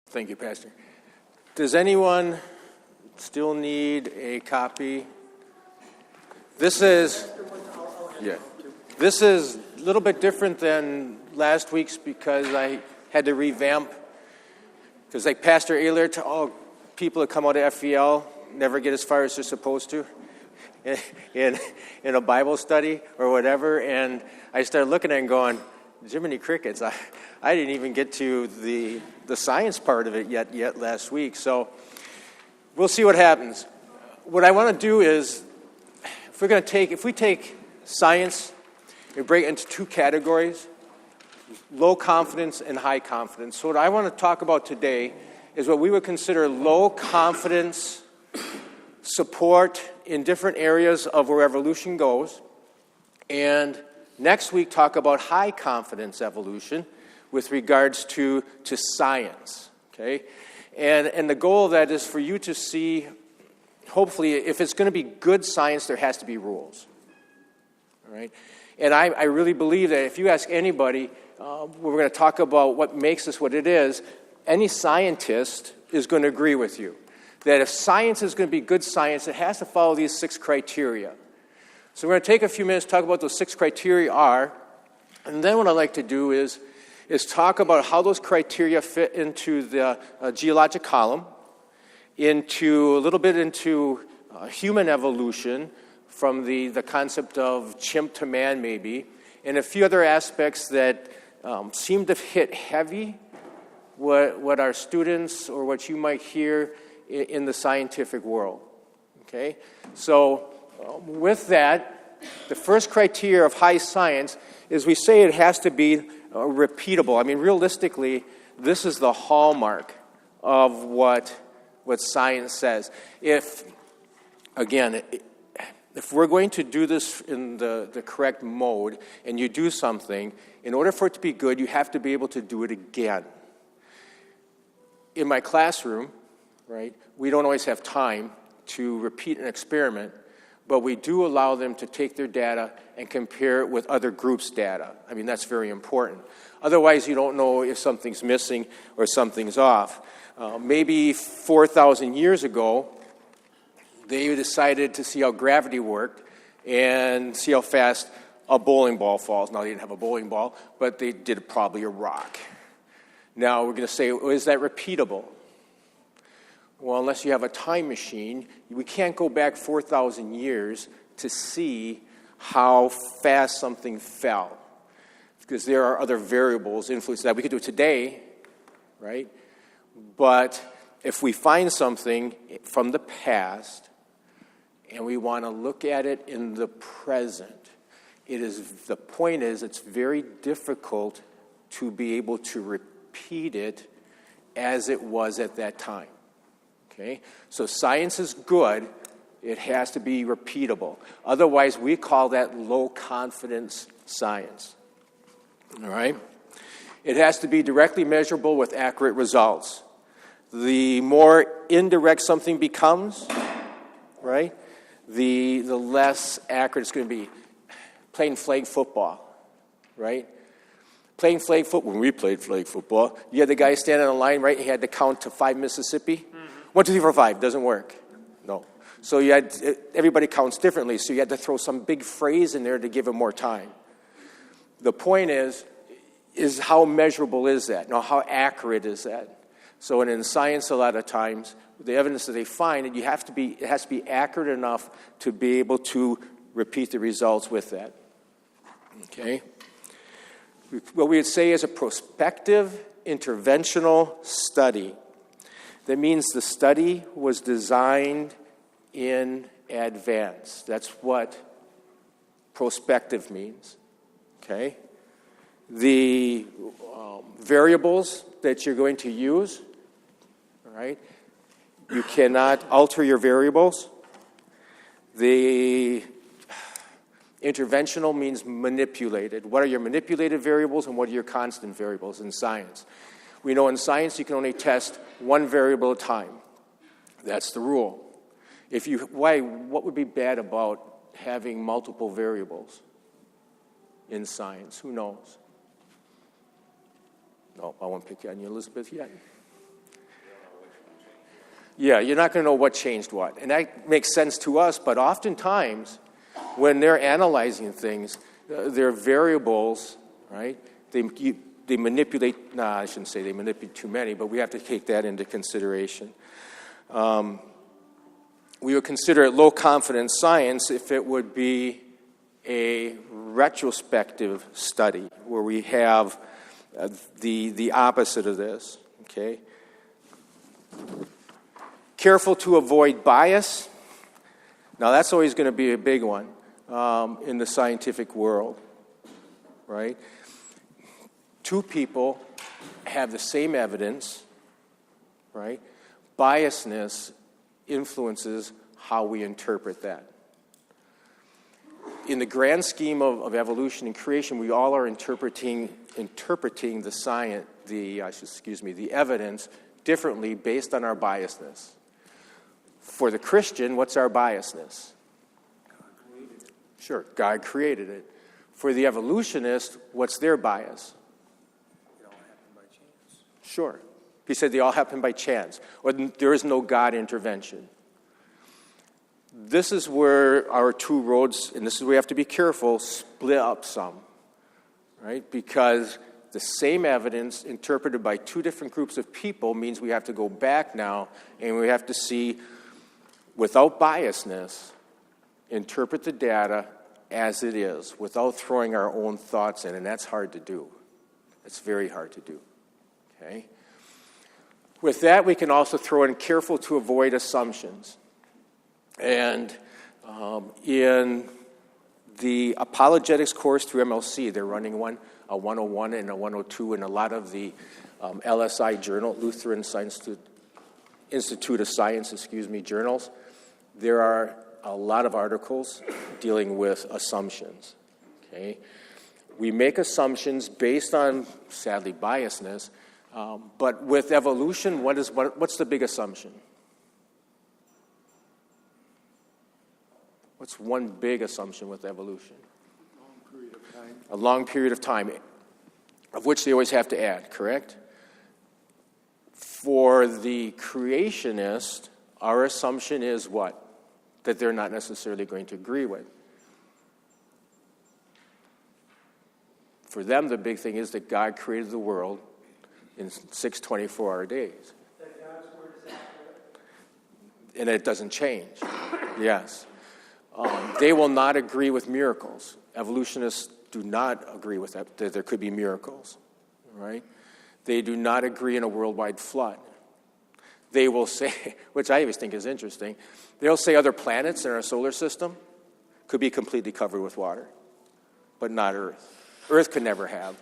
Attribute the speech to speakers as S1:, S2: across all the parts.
S1: Thank you, Pastor. Does anyone still need a copy? This is a little bit different than last week's because I had to revamp. Because like Pastor Ehlert, all people that come out of FEL never get as far as they're supposed to in a Bible study or whatever. And I started looking at it and going, Jiminy Crickets, I didn't even get to the science part of it yet last week. So we'll see what happens. What I want to do is, if we take science and break it into two categories, low confidence and high confidence. So what I want to talk about today is what we would consider low confidence support in different areas of where evolution goes. And next week, talk about high confidence evolution with regards to science. Okay? And the goal of that is for you to see, hopefully, if it's going to be good science, there has to be rules. All right? And I really believe that if you ask anybody, we're going to talk about what makes us what it is, any scientist is going to agree with you. That if science is going to be good science, it has to follow these 6 criteria. So we're going to take a few minutes to talk about those 6 criteria are, and then what I'd like to do is talk about how those criteria fit into the geologic column, into a little bit into human evolution, from the concept of chimp to man maybe, and a few other aspects that seem to hit heavy what our students or what you might hear in the scientific world. Okay? So with that, the first criteria of high science is we say it has to be repeatable. I mean, realistically, this is the hallmark of what science says. If we're going to do this in the correct mode, and you do something, in order for it to be good, you have to be able to do it again. In my classroom, right, we don't always have time to repeat an experiment, but we do allow them to take their data and compare it with other groups' data. I mean, that's very important. Otherwise, you don't know if something's missing or something's off. Maybe 4,000 years ago, they decided to see how gravity worked and see how fast a bowling ball falls. Now, they didn't have a bowling ball, but they did probably a rock. Now, we're going to say, is that repeatable? Well, unless you have a time machine, we can't go back 4,000 years to see how fast something fell, because there are other variables influencing that. We could do it today, right? But if we find something from the past and we want to look at it in the present, the point is it's very difficult to be able to repeat it as it was at that time. Okay? So science is good. It has to be repeatable. Otherwise, we call that low confidence science. All right? It has to be directly measurable with accurate results. The more indirect something becomes, right, the less accurate it's going to be. Playing flag football, right? Playing flag football, when we played flag football, you had the guy standing on the line, right? He had to count to 5 Mississippi. Mm-hmm. 1, 2, 3, 4, 5. Doesn't work. No. So everybody counts differently, so you had to throw some big phrase in there to give him more time. The point is how measurable is that? Now, how accurate is that? So in science, a lot of times, the evidence that they find, it has to be accurate enough to be able to repeat the results with that. Okay? What we would say is a prospective interventional study. That means the study was designed in advance. That's what prospective means. Okay? The variables that you're going to use, all right? You cannot alter your variables. The interventional means manipulated. What are your manipulated variables and what are your constant variables in science? We know in science you can only test one variable at a time. That's the rule. What would be bad about having multiple variables in science? Who knows? No, I won't pick on you, Elizabeth, yet. Yeah, you're not going to know what changed what. And that makes sense to us, but oftentimes when they're analyzing things, there are variables, right? They manipulate, I shouldn't say they manipulate too many, but we have to take that into consideration. We would consider it low confidence science if it would be a retrospective study where we have the opposite of this, okay? Careful to avoid bias. Now, that's always going to be a big one in the scientific world, right? Two people have the same evidence, right? Biasness influences how we interpret that. In the grand scheme of evolution and creation, we all are interpreting the science, the evidence differently based on our biasness. For the Christian, what's our biasness?
S2: God created it.
S1: Sure, God created it. For the evolutionist, what's their bias?
S2: It all happened by chance.
S1: Sure. He said they all happen by chance, or there is no God intervention. This is where our two roads, and this is where we have to be careful, split up some, right? Because the same evidence interpreted by two different groups of people means we have to go back now and we have to see, without biasness, interpret the data as it is, without throwing our own thoughts in, and that's hard to do. It's very hard to do, okay? With that, we can also throw in careful to avoid assumptions. And in the apologetics course through MLC, they're running one, a 101 and a 102, and a lot of the LSI journal, Lutheran Institute of Science, journals. There are a lot of articles dealing with assumptions, okay? We make assumptions based on, sadly, biasness, but with evolution, what's the big assumption? What's one big assumption with evolution?
S2: Long period of time.
S1: A long period of time, of which they always have to add, correct? For the creationist, our assumption is what? That they're not necessarily going to agree with. For them, the big thing is that God created the world in 6 24-hour days.
S2: That God's word is accurate.
S1: And it doesn't change. Yes. They will not agree with miracles. Evolutionists do not agree with that there could be miracles, right? They do not agree in a worldwide flood. They will say, which I always think is interesting, they'll say other planets in our solar system could be completely covered with water, but not Earth. Earth could never have,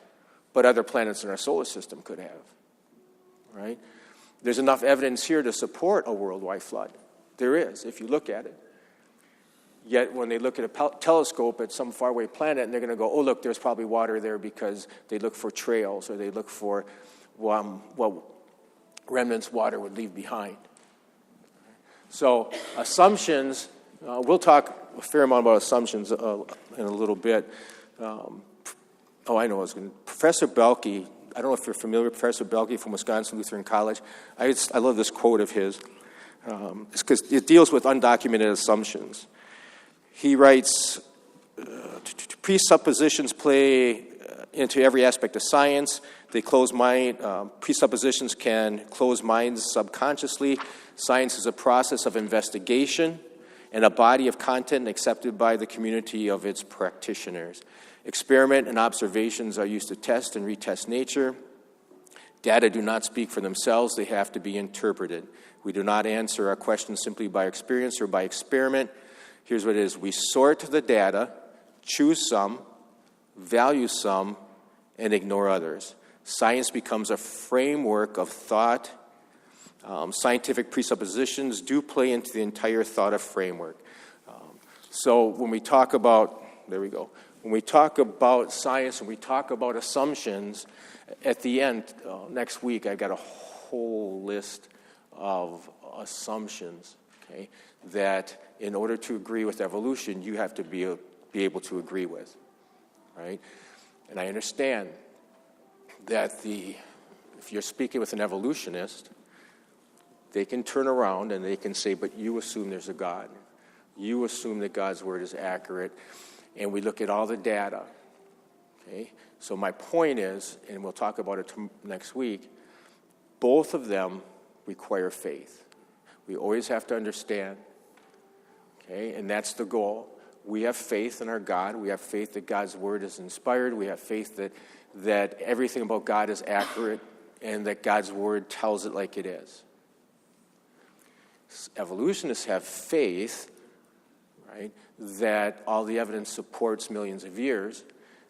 S1: but other planets in our solar system could have, right? There's enough evidence here to support a worldwide flood. There is, if you look at it. Yet when they look at a telescope at some faraway planet, and they're going to go, oh, look, there's probably water there because they look for trails or they look for what remnants water would leave behind. So assumptions, we'll talk a fair amount about assumptions in a little bit. Professor Belke, I don't know if you're familiar with Professor Belke from Wisconsin Lutheran College. I love this quote of his. It's because it deals with undocumented assumptions. He writes, presuppositions play into every aspect of science. They close mind. Presuppositions can close minds subconsciously. Science is a process of investigation and a body of content accepted by the community of its practitioners. Experiment and observations are used to test and retest nature. Data do not speak for themselves. They have to be interpreted. We do not answer our questions simply by experience or by experiment. Here's what it is. We sort the data, choose some, value some, and ignore others. Science becomes a framework of thought. Scientific presuppositions do play into the entire thought of framework. So when we talk about, when we talk about science and we talk about assumptions, at the end, next week, I've got a whole list of assumptions, okay, that in order to agree with evolution, you have to be able to agree with, right? And I understand that if you're speaking with an evolutionist, they can turn around and they can say, but you assume there's a God. You assume that God's word is accurate. And we look at all the data. Okay? So my point is, and we'll talk about it next week, both of them require faith. We always have to understand, okay, and that's the goal. We have faith in our God. We have faith that God's word is inspired. We have faith that everything about God is accurate and that God's word tells it like it is. Evolutionists have faith, right, that all the evidence supports millions of years.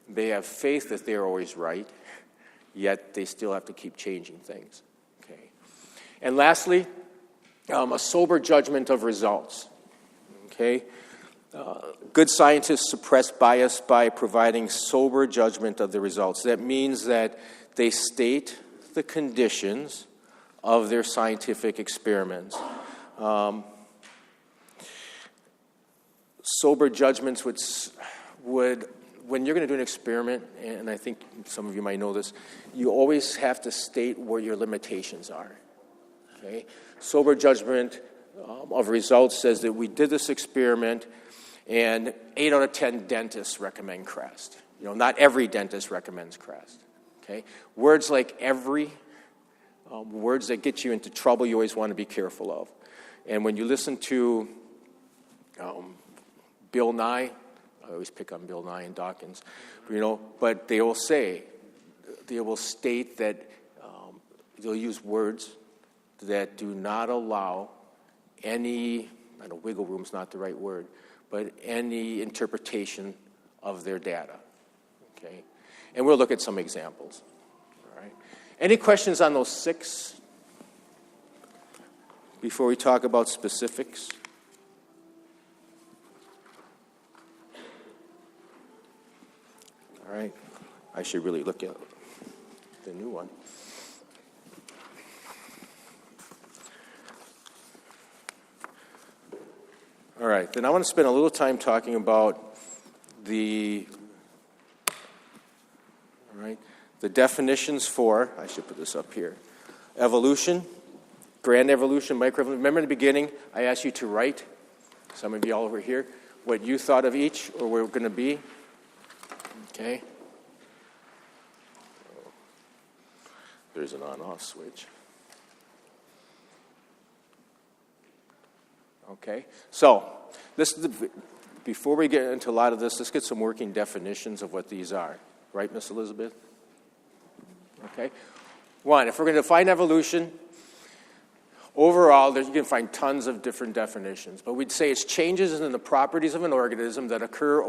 S1: They have faith that they're always right, yet they still have to keep changing things. Okay. And lastly, a sober judgment of results. Okay. Good scientists suppress bias by providing sober judgment of the results. That means that they state the conditions of their scientific experiments. Sober judgments would, when you're going to do an experiment, and I think some of you might know this, you always have to state where your limitations are. Okay? Sober judgment of results says that we did this experiment, and 8 out of 10 dentists recommend Crest. Not every dentist recommends Crest. Okay? Words like every, words that get you into trouble, you always want to be careful of. And when you listen to Bill Nye, I always pick on Bill Nye and Dawkins, but they will state that they'll use words that do not allow any, I know wiggle room's not the right word, but any interpretation of their data. Okay? And we'll look at some examples. All right? Any questions on those 6 before we talk about specifics? All right. I should really look at the new one. All right. Then I want to spend a little time talking about the definitions for, I should put this up here, evolution, grand evolution, microevolution. Remember in the beginning, I asked you to write, some of you all over here, what you thought of each or were going to be. Okay. There's an on-off switch. Okay. So, before we get into a lot of this, let's get some working definitions of what these are. Right, Miss Elizabeth? Okay. 1, if we're going to define evolution, overall, you can find tons of different definitions. But we'd say it's changes in the properties of an organism that occur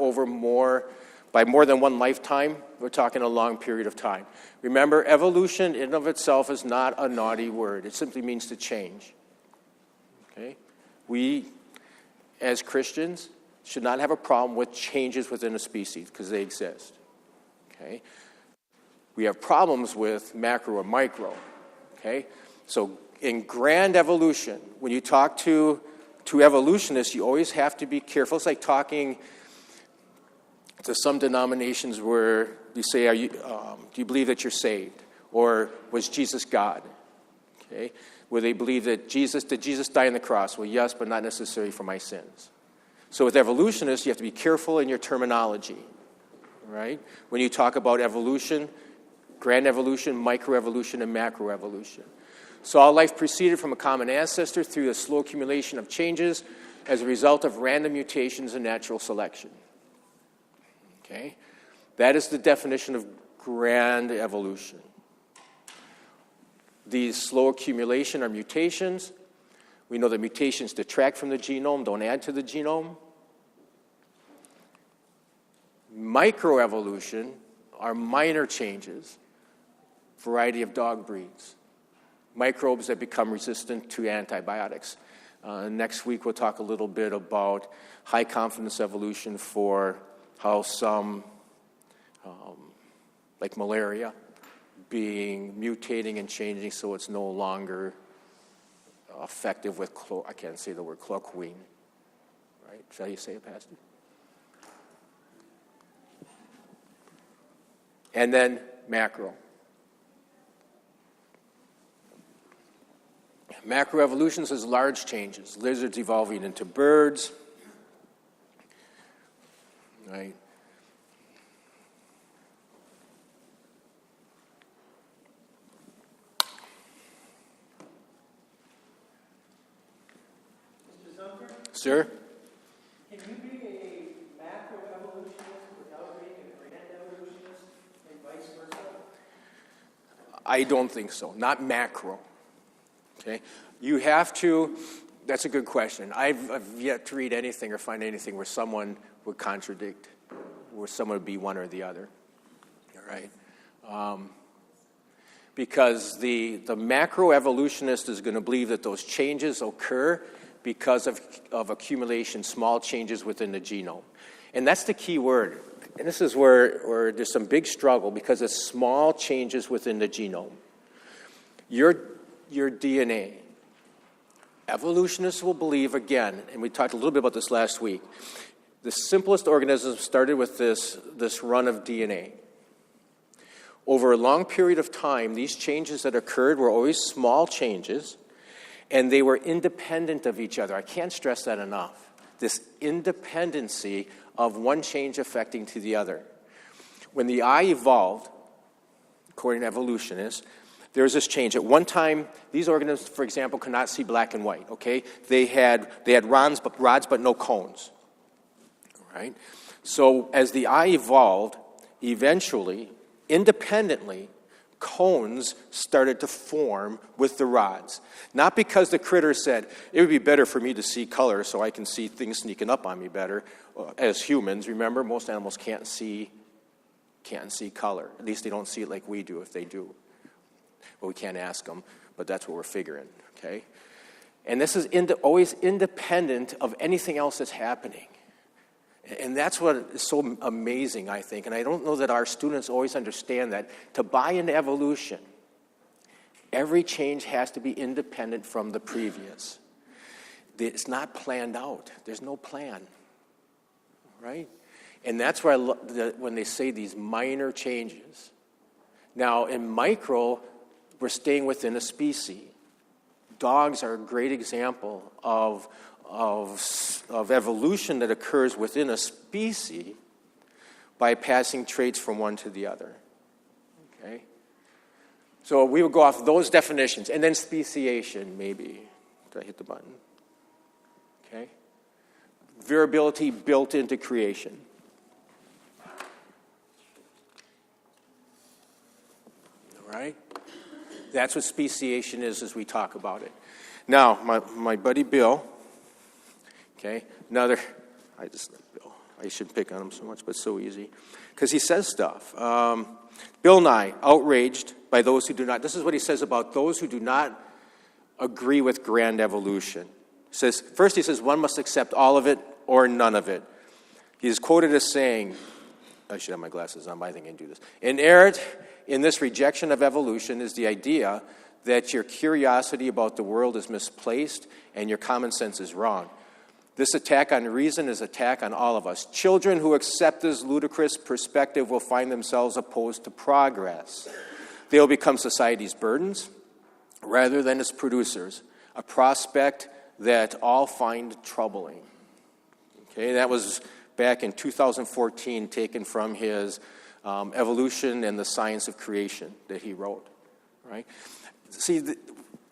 S1: by more than one lifetime. We're talking a long period of time. Remember, evolution in and of itself is not a naughty word. It simply means to change. Okay? We, as Christians, should not have a problem with changes within a species because they exist. Okay? We have problems with macro or micro. Okay? So in grand evolution, when you talk to evolutionists, you always have to be careful. It's like talking to some denominations where you say, do you believe that you're saved? Or was Jesus God? Okay? Where they believe that did Jesus die on the cross? Well, yes, but not necessarily for my sins. So with evolutionists, you have to be careful in your terminology, right? When you talk about evolution, grand evolution, microevolution, and macroevolution. So all life proceeded from a common ancestor through a slow accumulation of changes as a result of random mutations and natural selection. Okay? That is the definition of grand evolution. These slow accumulation are mutations. We know that mutations detract from the genome, don't add to the genome. Microevolution are minor changes, variety of dog breeds, microbes that become resistant to antibiotics. Next week we'll talk a little bit about high confidence evolution for how some, like malaria, mutating and changing so it's no longer effective with, I can't say the word, chloroquine. Right? Shall you say it, Pastor? And then macro. Macroevolution is large changes. Lizards evolving into birds, right?
S2: Mr. Zunker,
S1: Sir?
S2: can you be a macroevolutionist without being a grand evolutionist and vice versa?
S1: I don't think so. Not macro. Okay? You have to, that's a good question. I've yet to read anything or find anything where someone would contradict, where someone would be one or the other. All right? Because the macroevolutionist is going to believe that those changes occur because of accumulation, small changes within the genome. And that's the key word. And this is where there's some big struggle because it's small changes within the genome. Your DNA. Evolutionists will believe, again, and we talked a little bit about this last week, the simplest organisms started with this run of DNA. Over a long period of time, these changes that occurred were always small changes, and they were independent of each other. I can't stress that enough. This independency of one change affecting to the other. When the eye evolved, according to evolutionists, there was this change. At one time, these organisms, for example, could not see black and white, okay? They had rods but no cones, right? So as the eye evolved, eventually, independently, cones started to form with the rods. Not because the critter said, it would be better for me to see color so I can see things sneaking up on me better. As humans, remember, most animals can't see color. At least they don't see it like we do if they do. Well, we can't ask them, but that's what we're figuring, okay? And this is always independent of anything else that's happening. And that's what is so amazing, I think. And I don't know that our students always understand that. To buy into evolution, every change has to be independent from the previous. It's not planned out. There's no plan, right? And that's why when they say these minor changes. Now, in micro, we're staying within a species. Dogs are a great example of evolution that occurs within a species by passing traits from one to the other. Okay? So we would go off those definitions. And then speciation, maybe. Did I hit the button? Okay? Variability built into creation. All right? That's what speciation is as we talk about it. Now, my buddy Bill, okay, I shouldn't pick on him so much, but it's so easy, because he says stuff. Bill Nye, outraged by those who do not, this is what he says about those who do not agree with grand evolution. First he says, one must accept all of it or none of it. He is quoted as saying, I should have my glasses on, but I think I can do this. Inherent in this rejection of evolution is the idea that your curiosity about the world is misplaced and your common sense is wrong. This attack on reason is an attack on all of us. Children who accept this ludicrous perspective will find themselves opposed to progress. They will become society's burdens rather than its producers, a prospect that all find troubling. Okay, that was back in 2014, taken from his Evolution and the Science of Creation that he wrote. Right? See,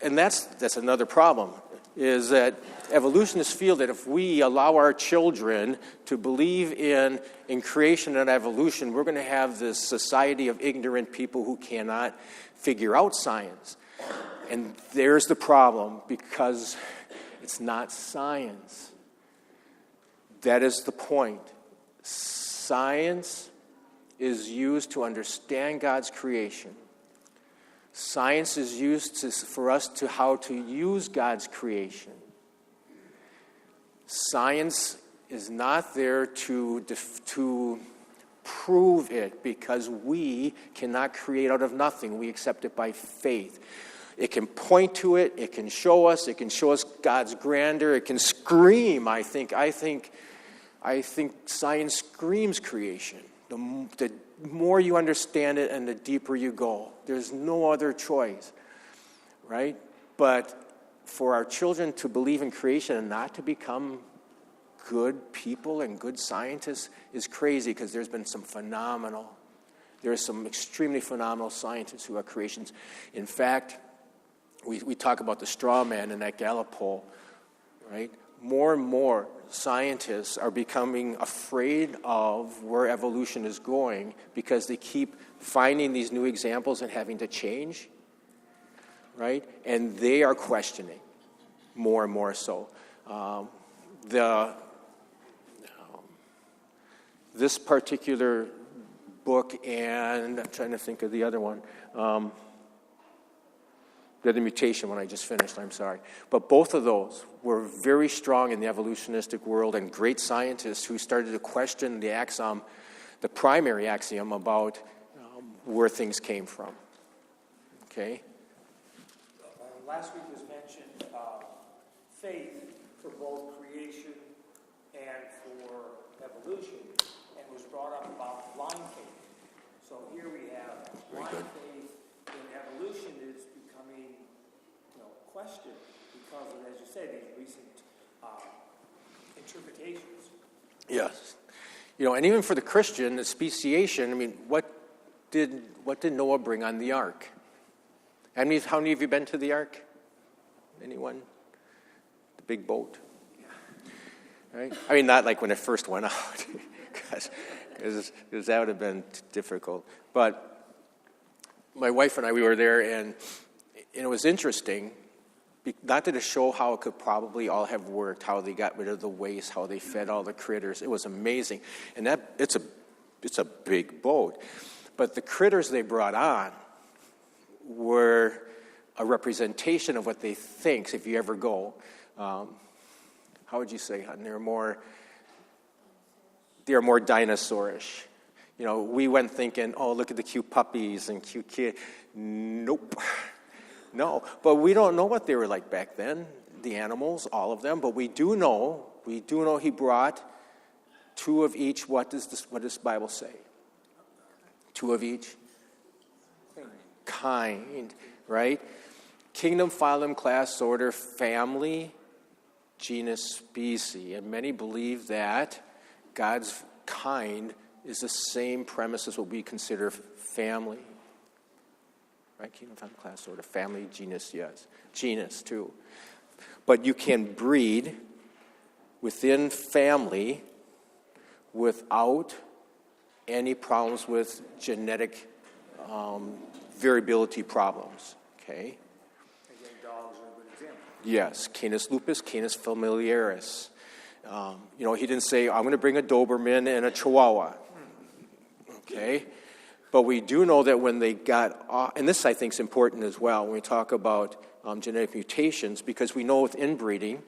S1: and that's another problem, is that evolutionists feel that if we allow our children to believe in creation and evolution, we're going to have this society of ignorant people who cannot figure out science. And there's the problem, because it's not science. That is the point. Science is used to understand God's creation. Science is used for us to how to use God's creation. Science is not there to prove it, because we cannot create out of nothing. We accept it by faith. It can point to it. It can show us God's grandeur. It can scream. I think science screams creation. The more you understand it and the deeper you go. There's no other choice, right? But for our children to believe in creation and not to become good people and good scientists is crazy, because there's some extremely phenomenal scientists who are creations. In fact, we talk about the straw man in that Gallup poll, right? More and more scientists are becoming afraid of where evolution is going because they keep finding these new examples and having to change, right? And they are questioning more and more so. This particular book, and I'm trying to think of the other one, the mutation one I just finished, I'm sorry. But both of those were very strong in the evolutionistic world, and great scientists who started to question the primary axiom about where things came from. Okay?
S2: Last week was mentioned faith for both creation and for evolution, and was brought up about blind faith. So here we have blind faith in evolution is becoming, questioned because of, as you say, these recent interpretations.
S1: Yes. And even for the Christian, the speciation, I mean, what did Noah bring on the ark? How many of you been to the ark? Anyone? The big boat? Right? I mean, not like when it first went out, because that would have been difficult. But my wife and I, we were there, and it was interesting, not to show how it could probably all have worked, how they got rid of the waste, how they fed all the critters. It was amazing. And it's a big boat. But the critters they brought on were a representation of what they think, if you ever go. How would you say, hon? They're more dinosaurish. We went thinking, oh, look at the cute puppies and cute kids. Nope. No. But we don't know what they were like back then, the animals, all of them. But we do know he brought two of each. What does the Bible say? Two of each? Kind, right? Kingdom, phylum, class, order, family, genus, species. And many believe that God's kind is the same premise as what we consider family. Right? Kingdom, phylum, class, order, family, genus, yes. Genus, too. But you can breed within family without any problems with genetic variability problems. Okay?
S2: Again, dogs are a good example.
S1: Yes, Canis lupus, Canis familiaris. He didn't say, I'm going to bring a Doberman and a Chihuahua. Okay? But we do know that when they got, and this I think is important as well, when we talk about genetic mutations, because we know with inbreeding,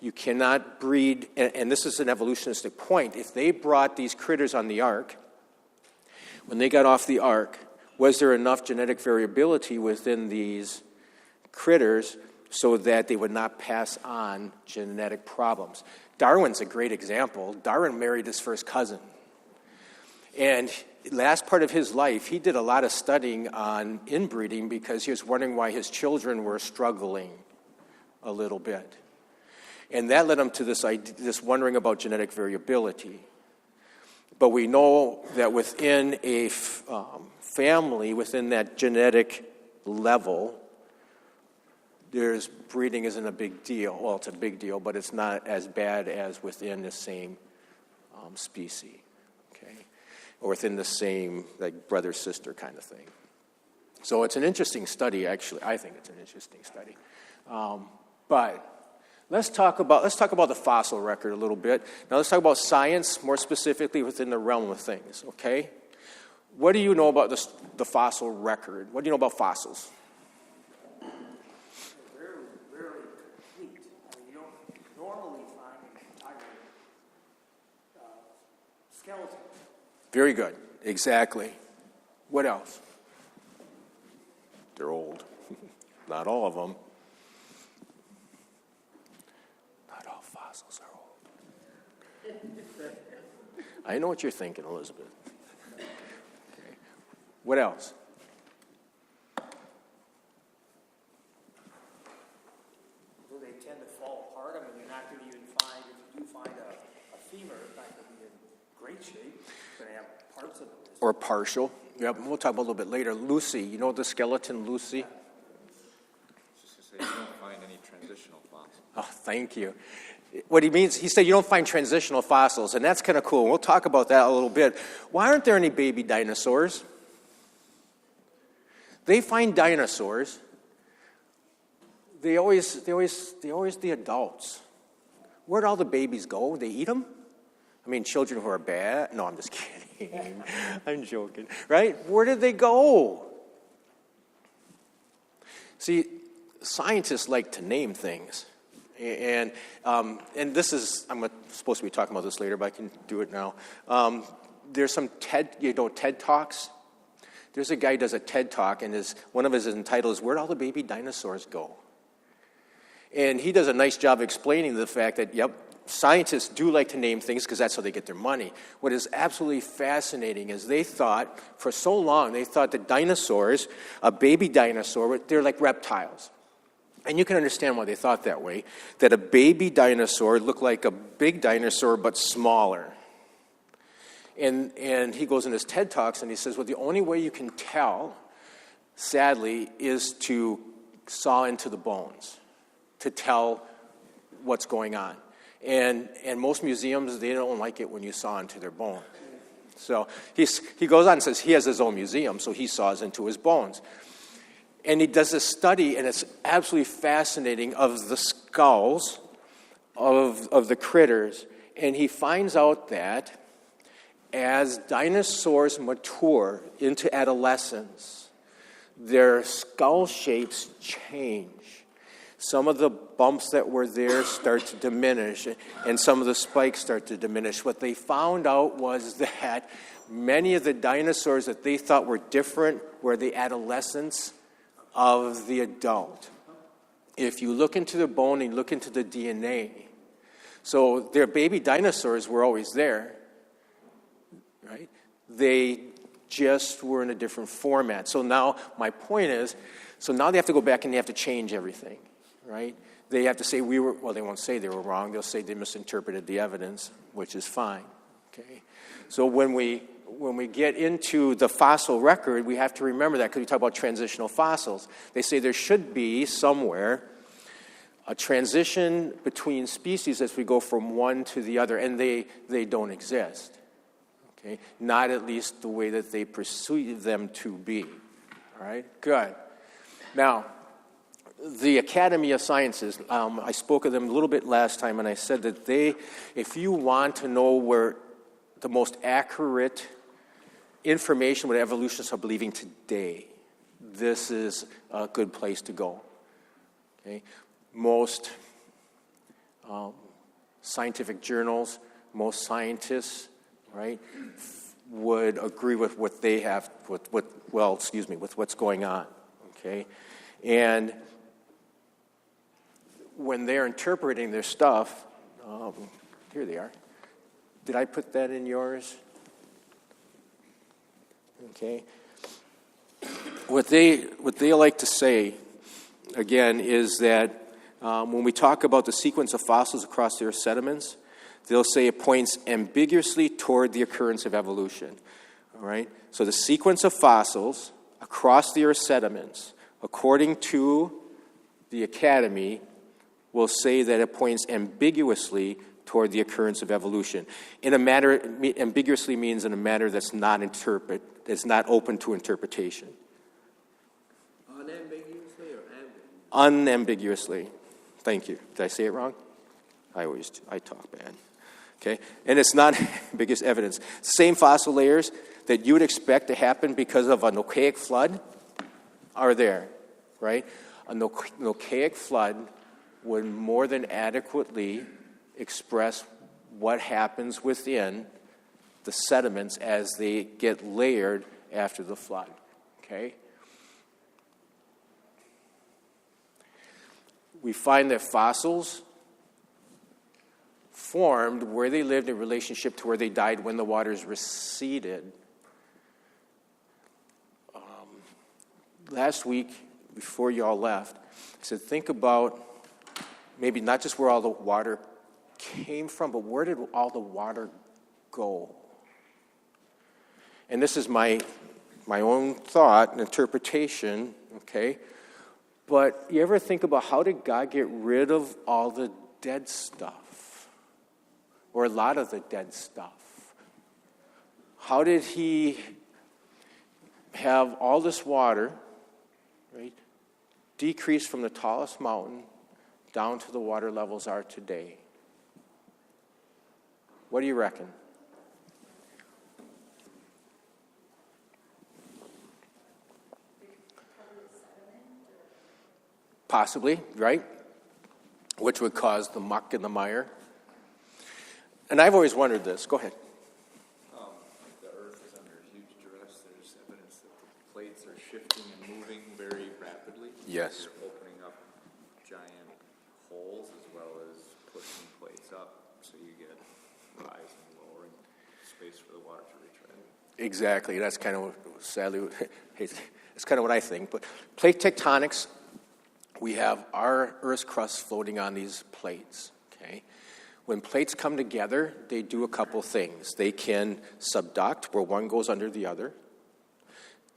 S1: you cannot breed, and this is an evolutionistic point, if they brought these critters on the ark, when they got off the ark, was there enough genetic variability within these critters so that they would not pass on genetic problems? Darwin's a great example. Darwin married his first cousin. And last part of his life, he did a lot of studying on inbreeding because he was wondering why his children were struggling a little bit. And that led him to this wondering about genetic variability. But we know that within a family, within that genetic level, breeding isn't a big deal. Well, it's a big deal, but it's not as bad as within the same species, okay? Or within the same, like, brother-sister kind of thing. So it's an interesting study, actually. I think it's an interesting study. But let's talk about the fossil record a little bit. Now let's talk about science, more specifically within the realm of things, okay? What do you know about the fossil record? What do you know about fossils?
S2: Very complete. I mean, you don't normally find an entire skeleton.
S1: Very good. Exactly. What else? They're old. Not all of them. Not all fossils are old. I know what you're thinking, Elizabeth. Okay. What else?
S2: tend to fall apart. I mean, you're not going to even find, if you do find a femur, it's not going to be in great shape. It's going to have parts of it.
S1: Or partial. Yep, we'll talk about it a little bit later. Lucy, you know the skeleton Lucy?
S3: Just to say, you don't find any transitional fossils.
S1: Oh, thank you. What he means, he said you don't find transitional fossils, and that's kind of cool. We'll talk about that a little bit. Why aren't there any baby dinosaurs? They find dinosaurs. They always the adults. Where'd all the babies go? They eat them? I mean, children who are bad? No, I'm just kidding. I'm joking. Right? Where did they go? See, scientists like to name things. And this is, I'm supposed to be talking about this later, but I can do it now. There's some TED Talks. There's a guy who does a TED Talk, and one of his entitles is, "Where'd all the baby dinosaurs go?" And he does a nice job explaining the fact that, yep, scientists do like to name things because that's how they get their money. What is absolutely fascinating is they thought, for so long, they thought that dinosaurs, a baby dinosaur, they're like reptiles. And you can understand why they thought that way, that a baby dinosaur looked like a big dinosaur but smaller. And he goes in his TED Talks and he says, well, the only way you can tell, sadly, is to saw into the bones to tell what's going on. And most museums, they don't like it when you saw into their bone. So he goes on and says he has his own museum, so he saws into his bones. And he does this study, and it's absolutely fascinating, of the skulls of the critters. And he finds out that as dinosaurs mature into adolescence, their skull shapes change. Some of the bumps that were there start to diminish, and some of the spikes start to diminish. What they found out was that many of the dinosaurs that they thought were different were the adolescents of the adult. If you look into the bone and look into the DNA, so their baby dinosaurs were always there, right? They just were in a different format. So now my point is, so now they have to go back and they have to change everything, right? They have to say they won't say they were wrong. They'll say they misinterpreted the evidence, which is fine, okay? So when we get into the fossil record, we have to remember that because we talk about transitional fossils. They say there should be somewhere a transition between species as we go from one to the other, and they don't exist. Okay? Not at least the way that they perceive them to be. All right? Good. Now, the Academy of Sciences, I spoke of them a little bit last time, and I said that if you want to know where the most accurate information what evolutionists are believing today, this is a good place to go. Okay? Most scientific journals, most scientists, right, would agree with what they have, with what's going on. Okay? And when they're interpreting their stuff, here they are. Did I put that in yours? Okay. What they like to say, again, is that when we talk about the sequence of fossils across their sediments, they'll say it points ambiguously toward the occurrence of evolution. All right? So the sequence of fossils across the Earth's sediments, according to the Academy, will say that it points ambiguously toward the occurrence of evolution. In a matter, ambiguously means in a manner that's not open to interpretation.
S3: Unambiguously or ambiguously?
S1: Unambiguously. Thank you. Did I say it wrong? I talk bad. Okay? And it's not ambiguous evidence. Same fossil layers that you would expect to happen because of a Noachic flood are there, right? A Noachic flood would more than adequately express what happens within the sediments as they get layered after the flood, okay? We find that fossils formed where they lived in relationship to where they died when the waters receded. Last week, before y'all left, I said, think about maybe not just where all the water came from, but where did all the water go? And this is my own thought and interpretation, okay? But you ever think about how did God get rid of all the dead stuff? Or a lot of the dead stuff? How did he have all this water, right, decrease from the tallest mountain down to the water levels are today? What do you reckon? Possibly, right? Which would cause the muck and the mire. And I've always wondered this. Go ahead.
S3: The Earth is under huge duress. There's evidence that the plates are shifting and moving very rapidly.
S1: Yes.
S3: You're opening up giant holes as well as pushing plates up, so you get rise and lowering space for the water to retread.
S1: Exactly. That's kind of, sadly, it's kind of what I think. But plate tectonics, we have our Earth's crust floating on these plates, okay? When plates come together, they do a couple things. They can subduct, where one goes under the other.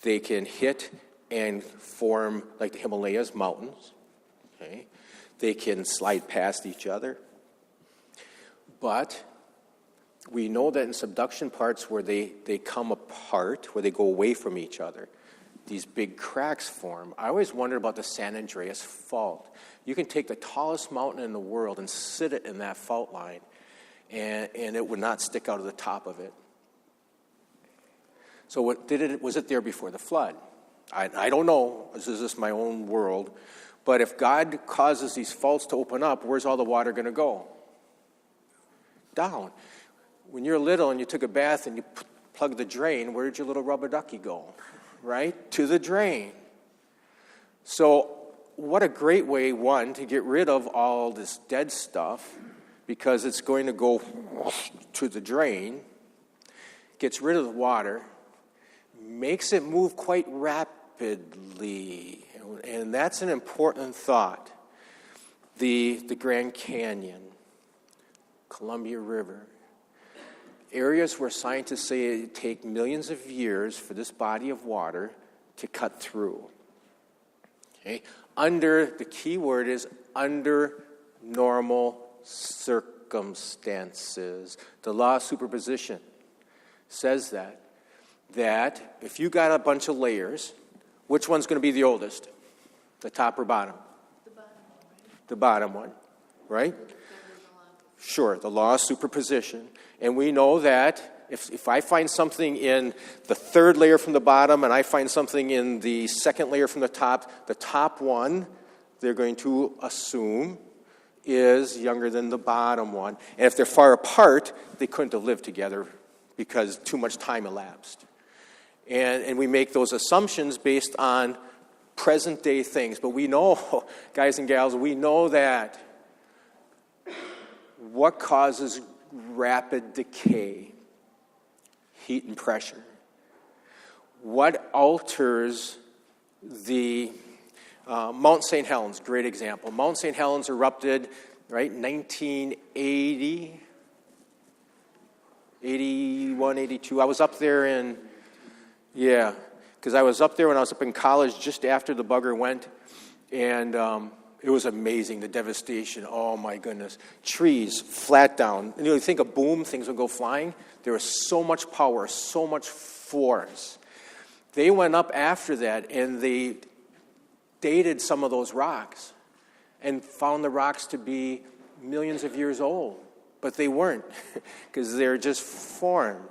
S1: They can hit and form, like the Himalayas mountains, okay? They can slide past each other. But we know that in subduction parts where they come apart, where they go away from each other, these big cracks form. I always wondered about the San Andreas Fault. You can take the tallest mountain in the world and sit it in that fault line, and it would not stick out of the top of it. So was it there before the flood? I don't know. This is just my own world. But if God causes these faults to open up, where's all the water going to go? Down. When you're little and you took a bath and you plugged the drain, where did your little rubber ducky go? Right? To the drain. So what a great way, one, to get rid of all this dead stuff, because it's going to go to the drain, gets rid of the water, makes it move quite rapidly. And that's an important thought. The Grand Canyon, Columbia River, areas where scientists say it take millions of years for this body of water to cut through. Okay? The key word is under normal circumstances. The law of superposition says that if you got a bunch of layers, which one's going to be the oldest? The top or bottom? The bottom one, right? Sure, the law of superposition. And we know that if I find something in the third layer from the bottom and I find something in the second layer from the top one, they're going to assume is younger than the bottom one. And if they're far apart, they couldn't have lived together because too much time elapsed. And we make those assumptions based on present-day things. But we know, guys and gals, we know that what causes rapid decay? Heat and pressure. What alters the Mount St. Helens, great example. Mount St. Helens erupted, right, 1980, 81, 82. I was up there because I was up there when I was up in college just after the bugger went, and it was amazing, the devastation. Oh, my goodness. Trees, flat down. And you think of boom, things would go flying. There was so much power, so much force. They went up after that, and they dated some of those rocks and found the rocks to be millions of years old. But they weren't, because they're just formed,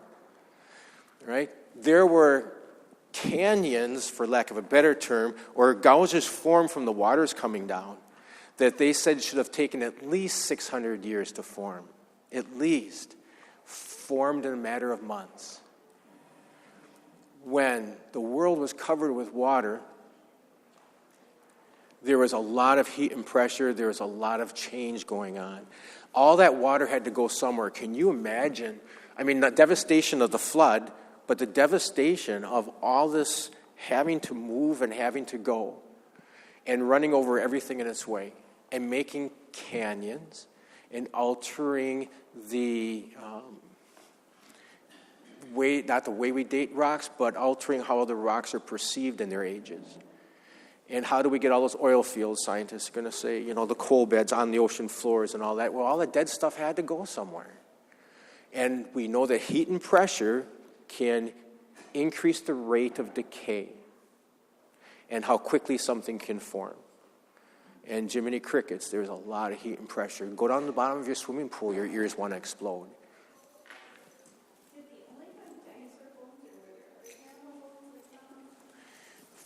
S1: right? There were canyons, for lack of a better term, or gouges formed from the waters coming down that they said should have taken at least 600 years to form. At least. Formed in a matter of months. When the world was covered with water, there was a lot of heat and pressure. There was a lot of change going on. All that water had to go somewhere. Can you imagine? I mean, the devastation of the flood, but the devastation of all this having to move and having to go and running over everything in its way and making canyons and altering the way, not the way we date rocks, but altering how the rocks are perceived in their ages. And how do we get all those oil fields? Scientists are going to say, the coal beds on the ocean floors and all that. Well, all the dead stuff had to go somewhere. And we know that heat and pressure can increase the rate of decay and how quickly something can form. And Jiminy Crickets, there's a lot of heat and pressure. Go down to the bottom of your swimming pool, your ears want to explode.
S4: Did they only find dinosaur bones, or were there other animal bones that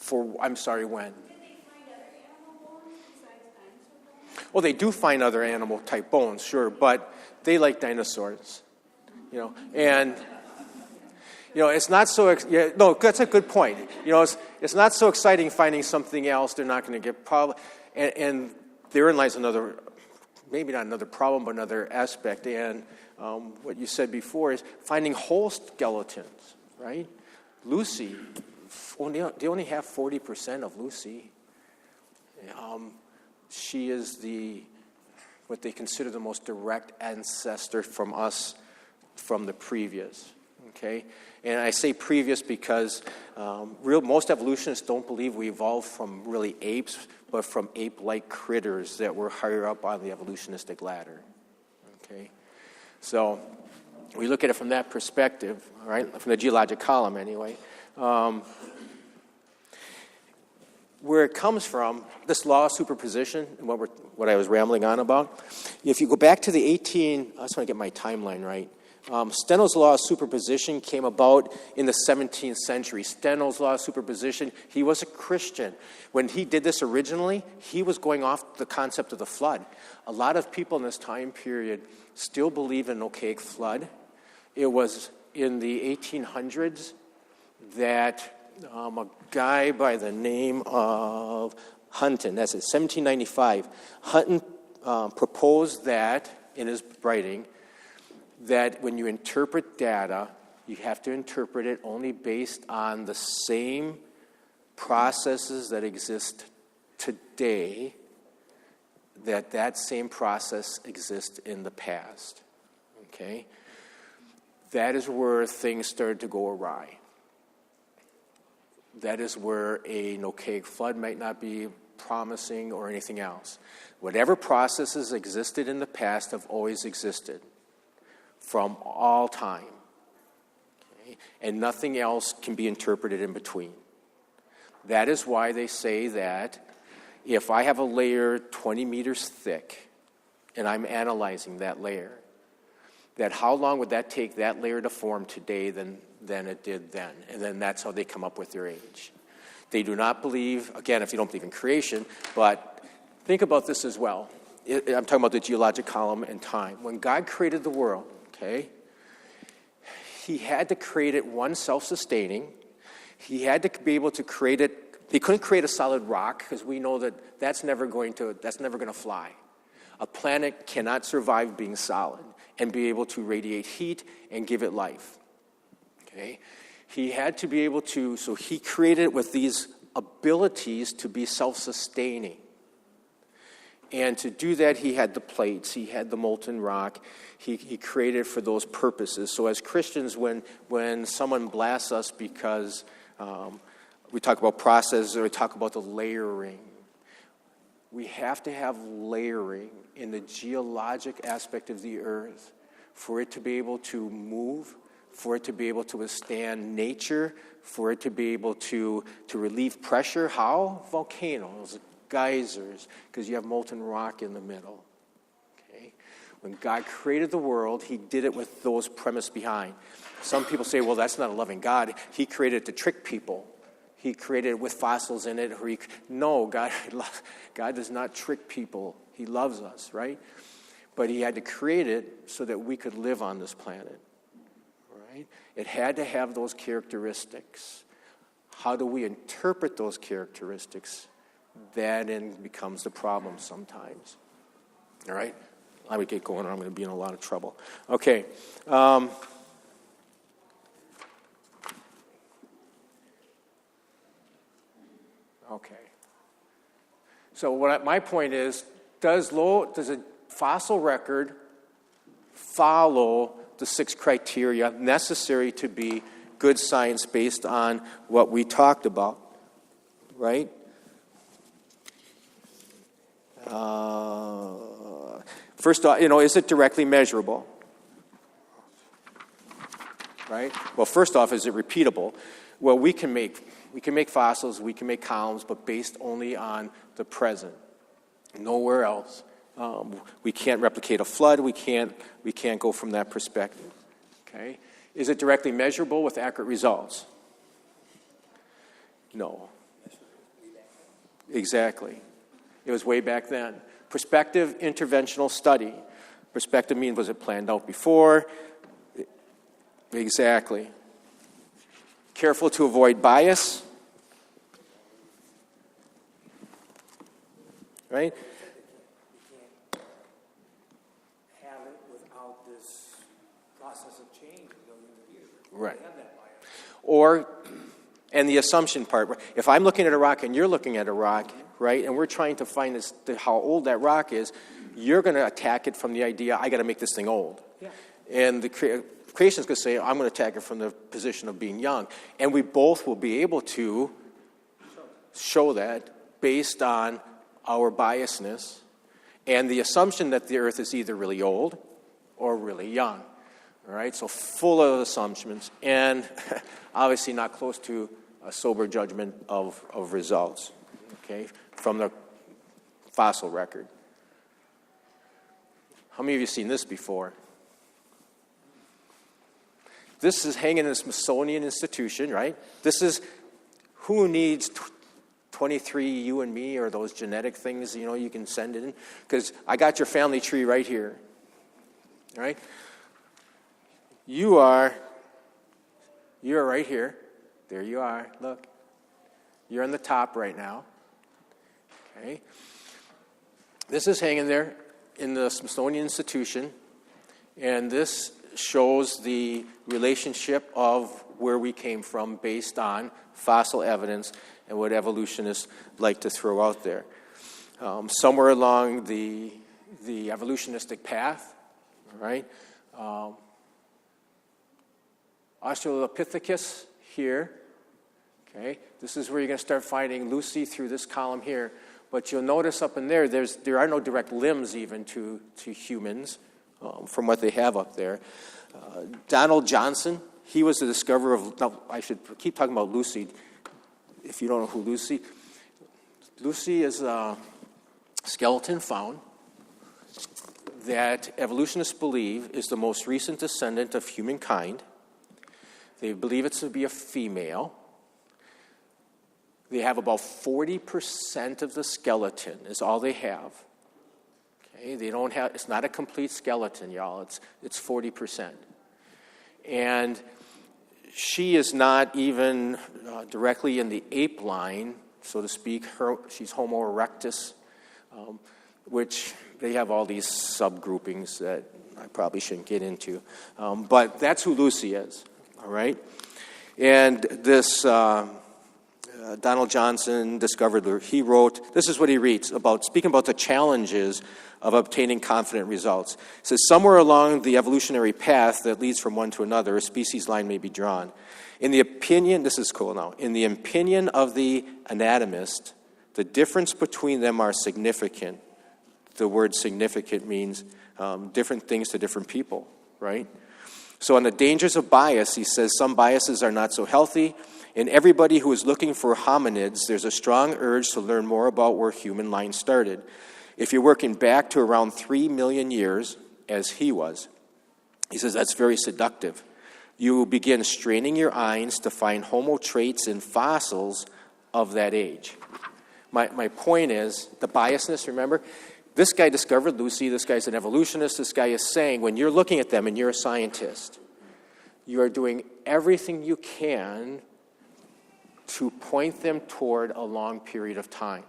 S4: found?
S1: I'm sorry, when?
S4: Did they find other animal bones besides dinosaur bones?
S1: Well, they do find other animal-type bones, sure, but they like dinosaurs, and... it's not so. That's a good point. It's not so exciting finding something else. They're not going to get problem, and therein lies another, maybe not another problem, but another aspect. And what you said before is finding whole skeletons, right? Lucy, they only have 40% of Lucy. She is what they consider the most direct ancestor from us, from the previous. Okay, and I say previous because most evolutionists don't believe we evolved from really apes, but from ape-like critters that were higher up on the evolutionistic ladder. Okay, so we look at it from that perspective, all right, from the geologic column anyway. Where it comes from, this law of superposition, and what I was rambling on about. If you go back to I just want to get my timeline right. Steno's law of superposition came about in the 17th century. Steno's law of superposition, he was a Christian. When he did this originally, he was going off the concept of the flood. A lot of people in this time period still believe in an Noachic flood. It was in the 1800s that a guy by the name of Hunton, that's it, 1795, Hunton proposed that in his writing, that when you interpret data, you have to interpret it only based on the same processes that exist today, that same process exists in the past. Okay? That is where things started to go awry. That is where a Noachic flood might not be promising or anything else. Whatever processes existed in the past have always existed from all time. Okay? And nothing else can be interpreted in between. That is why they say that if I have a layer 20 meters thick and I'm analyzing that layer, that how long would that take that layer to form today than it did then? And then that's how they come up with their age. They do not believe, again, if you don't believe in creation, but think about this as well. I'm talking about the geologic column and time. When God created the world, okay, he had to create it, one, self-sustaining. He had to be able to create it. He couldn't create a solid rock because we know that that's never going to fly. A planet cannot survive being solid and be able to radiate heat and give it life. Okay? He had to be able to, so he created it with these abilities to be self-sustaining. And to do that, he had the plates, he had the molten rock, he created for those purposes. So as Christians, when someone blasts us because we talk about processes or we talk about the layering, we have to have layering in the geologic aspect of the earth for it to be able to move, for it to be able to withstand nature, for it to be able to relieve pressure. How? Volcanoes, geysers, because you have molten rock in the middle. Okay? When God created the world, he did it with those premise behind. Some people say, well, that's not a loving God. He created it to trick people. He created it with fossils in it. No, God does not trick people. He loves us, right? But he had to create it so that we could live on this planet, right? It had to have those characteristics. How do we interpret those characteristics? That then becomes the problem sometimes. All right? I would get going or I'm going to be in a lot of trouble. Okay. Okay. So my point is, Does a fossil record follow the 6 criteria necessary to be good science based on what we talked about, right? First off, is it directly measurable? Right? Well, first off, is it repeatable? Well, we can make fossils, we can make columns, but based only on the present, nowhere else. We can't replicate a flood. We can't go from that perspective. Okay? Is it directly measurable with accurate results? No. Exactly. It was way back then. Prospective interventional study. Prospective means, was it planned out before? Exactly. Careful to avoid bias. Right?
S2: You can't have it without this process of change in millions of years.
S1: Right.
S2: You have that bias.
S1: And the assumption part. If I'm looking at a rock and you're looking at a rock, right, and we're trying to find how old that rock is, you're going to attack it from the idea, I got to make this thing old.
S2: Yeah.
S1: And the creationist going to say, I'm going to attack it from the position of being young. And we both will be able to show that based on our biasness and the assumption that the earth is either really old or really young. All right, so full of assumptions and obviously not close to a sober judgment of results, okay, from the fossil record. How many of you have seen this before? This is hanging in the Smithsonian Institution, right? This is who needs 23, and me, or those genetic things, you can send in. Because I got your family tree right here, right? You're right here. There you are. Look. You're on the top right now. Okay. This is hanging there in the Smithsonian Institution, and this shows the relationship of where we came from based on fossil evidence and what evolutionists like to throw out there. Somewhere along the evolutionistic path, right? Australopithecus here. Okay, this is where you're going to start finding Lucy through this column here. But you'll notice up in there, there are no direct limbs even to humans from what they have up there. Donald Johnson, he was the discoverer of, now I should keep talking about Lucy, if you don't know who Lucy is a skeleton found that evolutionists believe is the most recent descendant of humankind. They believe it to be a female. They have about 40% of the skeleton is all they have. Okay, they don't have. It's not a complete skeleton, y'all. It's 40%, and she is not even directly in the ape line, so to speak. She's Homo erectus, which they have all these subgroupings that I probably shouldn't get into, but that's who Lucy is. All right, and this. Donald Johnson discovered, he wrote, this is what he reads, speaking about the challenges of obtaining confident results. It says, somewhere along the evolutionary path that leads from one to another, a species line may be drawn. In the opinion, this is cool now, in the opinion of the anatomist, the difference between them are significant. The word significant means different things to different people, right? So on the dangers of bias, he says some biases are not so healthy. In everybody who is looking for hominids, there's a strong urge to learn more about where human line started. If you're working back to around 3 million years, as he was, he says that's very seductive. You will begin straining your eyes to find Homo traits in fossils of that age. My point is, the biasness, remember? This guy discovered Lucy, this guy's an evolutionist, this guy is saying, when you're looking at them and you're a scientist, you are doing everything you can to point them toward a long period of time,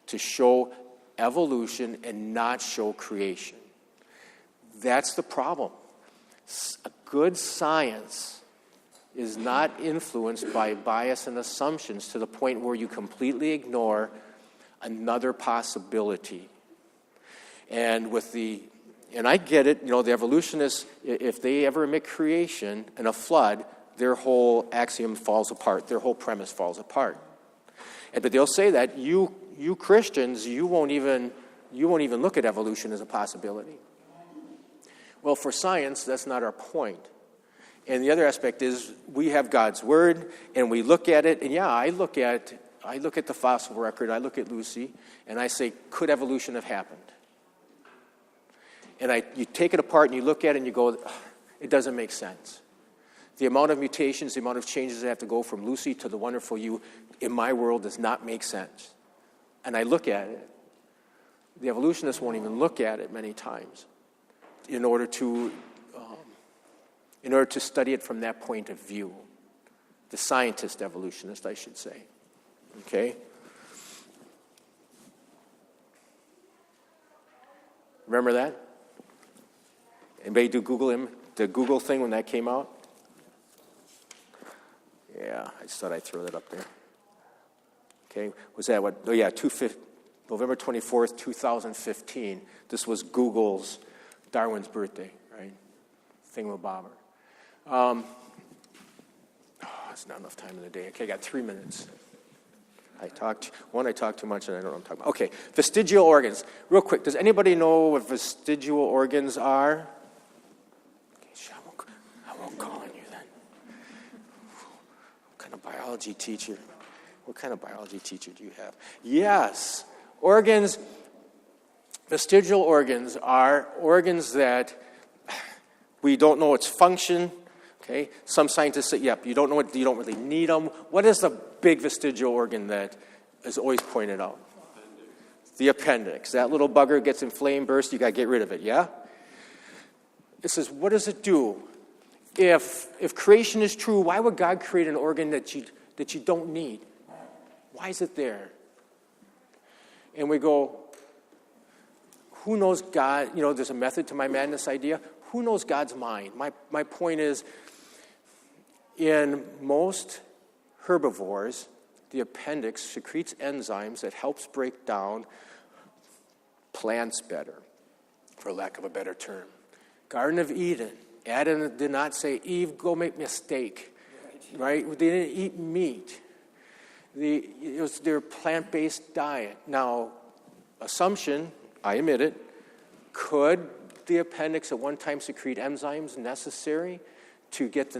S1: to show evolution and not show creation. That's the problem. A good science is not influenced by bias and assumptions to the point where you completely ignore another possibility. And I get it, the evolutionists, if they ever admit creation and a flood, their whole axiom falls apart. Their whole premise falls apart. But they'll say that you Christians, you won't even look at evolution as a possibility. Well, for science, that's not our point. And the other aspect is we have God's Word, and we look at it, and I look at the fossil record, I look at Lucy, and I say, could evolution have happened? And you take it apart and you look at it and you go, it doesn't make sense. The amount of mutations, the amount of changes that have to go from Lucy to the wonderful you in my world does not make sense. And I look at it. The evolutionists won't even look at it many times in order to study it from that point of view. The scientist evolutionist, I should say. Okay? Remember that? Anybody do the Google thing when that came out? Yeah, I just thought I'd throw that up there. Okay, was that what? Oh yeah, November 24th, 2015. This was Google's Darwin's birthday, right? Thingamabobber. It's not enough time in the day. Okay, I got 3 minutes. I talk too much and I don't know what I'm talking about. Okay, vestigial organs. Real quick, does anybody know what vestigial organs are? Okay, I won't call on you then. What kind of biology teacher do you have? Yes, organs, vestigial organs are organs that we don't know its function. Okay, some scientists say, yep, you don't really need them. What is the big vestigial organ that is always pointed out? The appendix. That little bugger gets inflamed, burst, you got to get rid of it, yeah? It says, what does it do? If creation is true, why would God create an organ that you don't need? Why is it there? And we go, who knows God? There's a method to my madness idea. Who knows God's mind? My point is, in most herbivores, the appendix secretes enzymes that helps break down plants better, for lack of a better term. Garden of Eden, Adam did not say, Eve, go make me a steak, right? They didn't eat meat. It was their plant-based diet. Now, assumption, I admit it, could the appendix at one time secrete enzymes necessary to get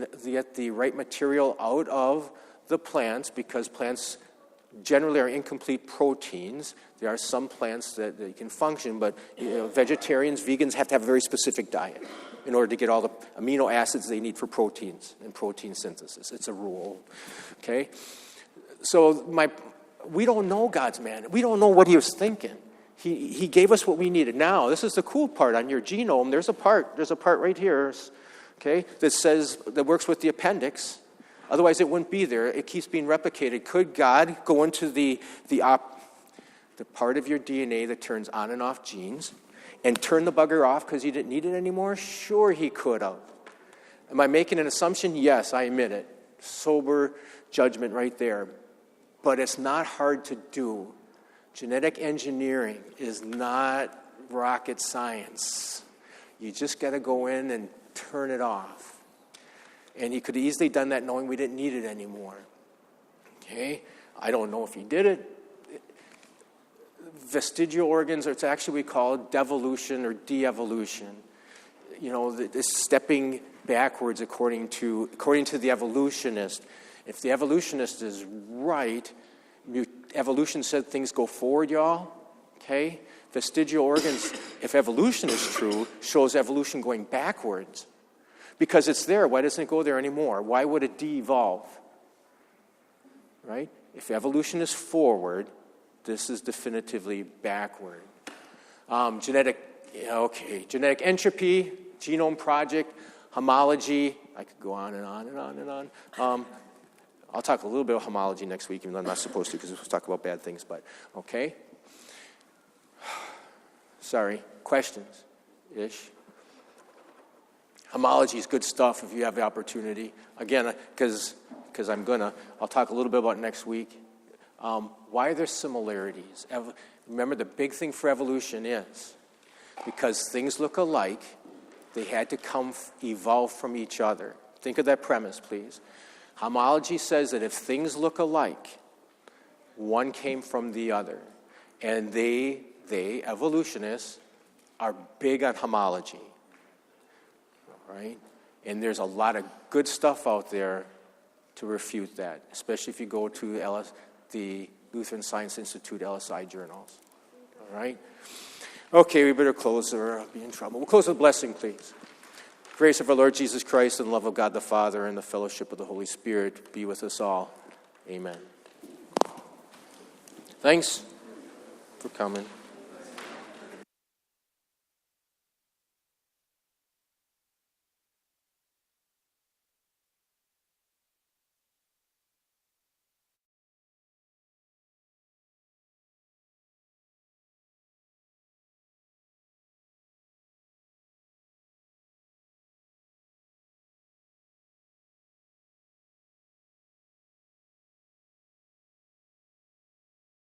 S1: the right material out of the plants, because plants generally are incomplete proteins. There are some plants that they can function, but vegetarians, vegans have to have a very specific diet in order to get all the amino acids they need for proteins and protein synthesis. It's a rule, okay? So we don't know God's man. We don't know what he was thinking. He gave us what we needed. Now, this is the cool part. On your genome, there's a part right here, okay, that works with the appendix. Otherwise, it wouldn't be there. It keeps being replicated. Could God go into the part of your DNA that turns on and off genes and turn the bugger off because you didn't need it anymore? Sure, he could have. Am I making an assumption? Yes, I admit it. Sober judgment right there. But it's not hard to do. Genetic engineering is not rocket science. You just got to go in and turn it off. And he could have easily done that knowing we didn't need it anymore. Okay? I don't know if he did it. Vestigial organs, it's actually we call devolution or de-evolution. This stepping backwards according to the evolutionist. If the evolutionist is right, evolution said things go forward, y'all. Okay? Vestigial organs, if evolution is true, shows evolution going backwards. Because it's there. Why doesn't it go there anymore? Why would it de-evolve? Right? If evolution is forward, this is definitively backward. Genetic entropy, genome project, homology. I could go on and on and on and on. I'll talk a little bit of homology next week, even though I'm not supposed to because we'll talk about bad things. But, okay. Sorry. Questions-ish? Homology is good stuff if you have the opportunity. Again, because I'll talk a little bit about it next week. Why are there similarities? Remember, the big thing for evolution is Because things look alike, they had to evolve from each other. Think of that premise, please. Homology says that if things look alike, one came from the other. And they evolutionists, are big on homology. All right? And there's a lot of good stuff out there to refute that, especially if you go to the Lutheran Science Institute LSI journals. All right? Okay, we better close or I'll be in trouble. We'll close with a blessing, please. Grace of our Lord Jesus Christ and love of God the Father and the fellowship of the Holy Spirit be with us all. Amen. Thanks for coming.